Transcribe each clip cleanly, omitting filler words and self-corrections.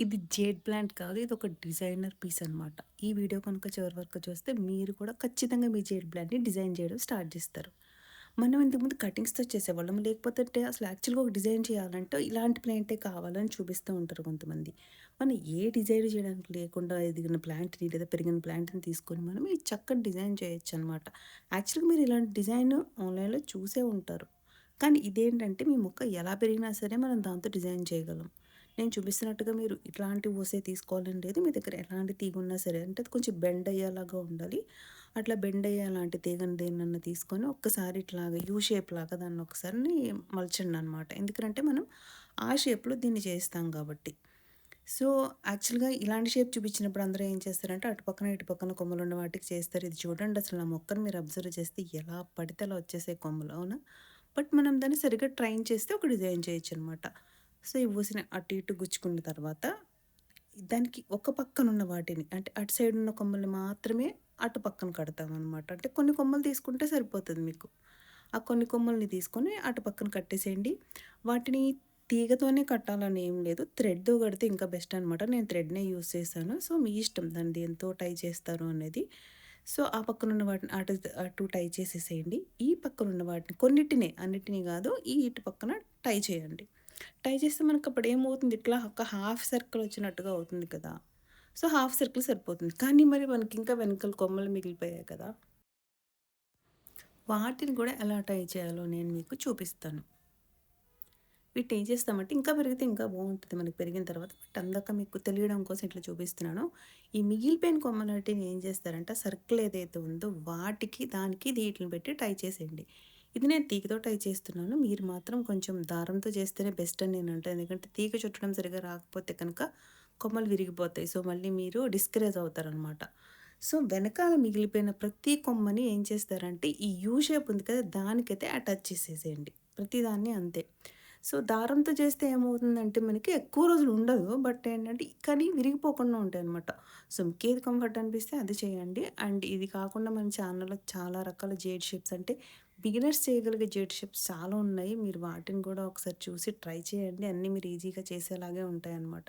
ఇది jade plant కాదు. ఇదొక డిజైనర్ పీస్ అనమాట. ఈ వీడియో కనుక చివరి వరకు చూస్తే మీరు కూడా ఖచ్చితంగా మీ జేడ్ ప్లాంట్‌ని డిజైన్ చేయడం స్టార్ట్ జేస్తారు. మనం ఇంతకుముందు కటింగ్స్‌తో చేసేవాళ్ళం. లేకపోతే అసలు యాక్చువల్‌గా ఒక డిజైన్ చేయాలంటే ఇలాంటి ప్లాంటే కావాలని చూపిస్తూ ఉంటారు కొంతమంది. మనం ఏ డిజైన్ చేయడానికి లేకుండా ఎదిగిన ప్లాంట్‌ని లేదా పెరిగిన ప్లాంట్‌ని తీసుకొని మనం ఈ చక్కటి డిజైన్ చేయొచ్చనమాట. యాక్చువల్‌గా మీరు ఇలాంటి డిజైన్ ఆన్‌లైన్‌లో చూసే ఉంటారు. కానీ ఇదేంటంటే మీ మొక్క ఎలా పెరిగినా సరే మనం దాంతో డిజైన్ చేయగలం. నేను చూపిస్తున్నట్టుగా మీరు ఇట్లాంటి ఊసే తీసుకోవాలని లేదు. మీ దగ్గర ఎలాంటి తీగున్నా సరే అంటే అది కొంచెం బెండ్ అయ్యేలాగా ఉండాలి. అట్లా బెండ్ అయ్యేలాంటి తీగని దేన్నన్నా తీసుకొని ఒక్కసారి ఇట్లాగా యూ షేప్ లాగా దాన్ని ఒకసారి మలచండనమాట. ఎందుకంటే మనం ఆ షేప్‌లో దీన్ని చేస్తాం కాబట్టి. సో, యాక్చువల్‌గా ఇలాంటి షేప్ చూపించినప్పుడు అందరూ ఏం చేస్తారంటే అటు పక్కన, ఇటు పక్కన కొమ్మలున్న వాటికి చేస్తారు. ఇది చూడండి అసలు నా మొక్కని మీరు అబ్జర్వ్ చేస్తే ఎలా పడితే అలా వచ్చేసాయి కొమ్మలు. అవునా? బట్ మనం దాన్ని సరిగ్గా ట్రైన్ చేస్తే ఒక డిజైన్ చేయొచ్చనమాట. సో, ఈ ఊసని అటు ఇటు గుచ్చుకున్న తర్వాత దానికి ఒక పక్కనున్న వాటిని అంటే అటు సైడ్ ఉన్న కొమ్మల్ని మాత్రమే అటు పక్కన కడతామనమాట. అంటే కొన్ని కొమ్మలు తీసుకుంటే సరిపోతది మీకు. ఆ కొన్ని కొమ్మల్ని తీసుకొని అటు పక్కన కట్టేసేయండి. వాటిని తీగతోనే కట్టాలని ఏం లేదు. థ్రెడ్‌తో కడితే ఇంకా బెస్ట్ అనమాట. నేను థ్రెడ్‌నే యూజ్ చేశాను. సో, మీ ఇష్టం దాన్ని దేనితో టై చేస్తారు అనేది. సో, ఆ పక్కనున్న వాటిని అటు అటు టై చేసేసేయండి. ఈ పక్కనున్న వాటిని కొన్నిటినే అన్నిటిని కాదు. ఈ ఇటు పక్కన టై చేయండి. టై చేస్తే మనకప్పుడు ఏమవుతుంది ఇట్లా ఒక హాఫ్ సర్కిల్ వచ్చినట్టుగా అవుతుంది కదా! సో, హాఫ్ సర్కిల్ సరిపోతుంది. కానీ మరి మనకింకా వెనకాల కొమ్మలు మిగిలిపోయాయి కదా! వాటిని కూడా ఎలా టై చేయాలో నేను మీకు చూపిస్తాను. వీటిని ఏం చేస్తామంటే ఇంకా పెరిగితే ఇంకా బావుంటది మనకి పెరిగిన తర్వాత. బట్ అందాక మీకు తెలియడం కోసం ఇట్లా చూపిస్తున్నాను. ఈ మిగిలిపోయిన కొమ్మలన్నిటిని ఏం చేస్తారంటే సర్కిల్ ఏదైతే ఉందో వాటికి, దానికి వీటిని పెట్టి టై చేసేయండి. ఇది నేను తీగతో టై చేస్తున్నాను. మీరు మాత్రం కొంచెం దారంతో చేస్తేనే బెస్ట్ అని నేనంటాను. ఎందుకంటే తీగ చుట్టడం సరిగ్గా రాకపోతే కనుక కొమ్మలు విరిగిపోతాయి. సో, మళ్ళీ మీరు డిస్కరేజ్ అవుతారనమాట. సో, వెనకాల మిగిలిపోయిన ప్రతి కొమ్మని ఏం చేస్తారంటే ఈ యూ షేప్ ఉంది కదా! దానికైతే అటాచ్ చేసేసేయండి. ప్రతిదాన్ని అంతే. సో, దారంతో చేస్తే ఏమవుతుందంటే మనకి ఎక్కువ రోజులు ఉండదు. బట్ ఏంటంటే కానీ విరిగిపోకుండా ఉంటాయనమాట. సో, మీకేది కంఫర్ట్ అనిపిస్తే అది చేయండి. అండ్ ఇది కాకుండా మన ఛానల్‌లో చాలా రకాల జేడ్ షేప్స్ అంటే బిగినర్స్ చేయగలిగే జేడ్ షేప్స్ చాలా ఉన్నాయి. మీరు వాటిని కూడా ఒకసారి చూసి ట్రై చేయండి. అన్నీ మీరు ఈజీగా చేసేలాగే ఉంటాయన్నమాట.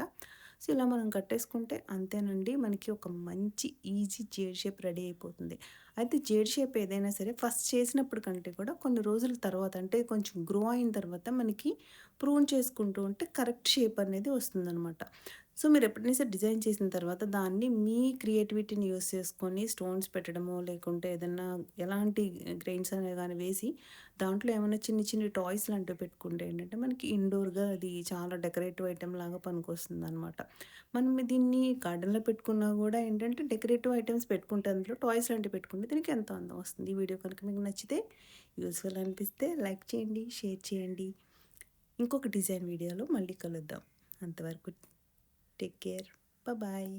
సో, ఇలా మనం కట్టేసుకుంటే అంతేనండి. మనకి ఒక మంచి ఈజీ జేడ్ షేప్ రెడీ అయిపోతుంది. అయితే జేడ్ షేప్ ఏదైనా సరే ఫస్ట్ చేసినప్పుడు కంటే కూడా కొన్ని రోజుల తర్వాత అంటే కొంచెం గ్రో అయిన తర్వాత మనకి ప్రూన్ చేసుకుంటూ ఉంటే కరెక్ట్ షేప్ అనేది వస్తుందనమాట. సో, మీరు ఎప్పుడైనా సరే డిజైన్ చేసిన తర్వాత దాన్ని మీ క్రియేటివిటీని యూజ్ చేసుకొని స్టోన్స్ పెట్టడమో, లేకుంటే ఏదన్నా ఎలాంటి గ్రెయిన్స్ అనేవి గాని వేసి దాంట్లో ఏమన్నా చిన్ని చిన్ని టాయ్స్ లాంటివి పెట్టుకుంటే ఏంటంటే మనకి ఇండోర్‌గా అది చాలా డెకరేటివ్ ఐటెమ్ లాగా పనికొస్తుందనమాట. మనం దీన్ని గార్డెన్‌లో పెట్టుకున్నా గూడా ఏంటంటే డెకరేటివ్ ఐటెమ్స్ పెట్టుకుంటే అందులో టాయ్స్ లాంటివి పెట్టుకుంటే దీనికి ఎంతో అందం వస్తుంది. ఈ వీడియో కనుక మీకు నచ్చితే యూజ్‌ఫుల్ అనిపిస్తే లైక్ చేయండి, షేర్ చేయండి. ఇంకొక డిజైన్ వీడియోలో మళ్ళీ కలుద్దాం. అంతవరకు టేక్ కేర్. బాయ్.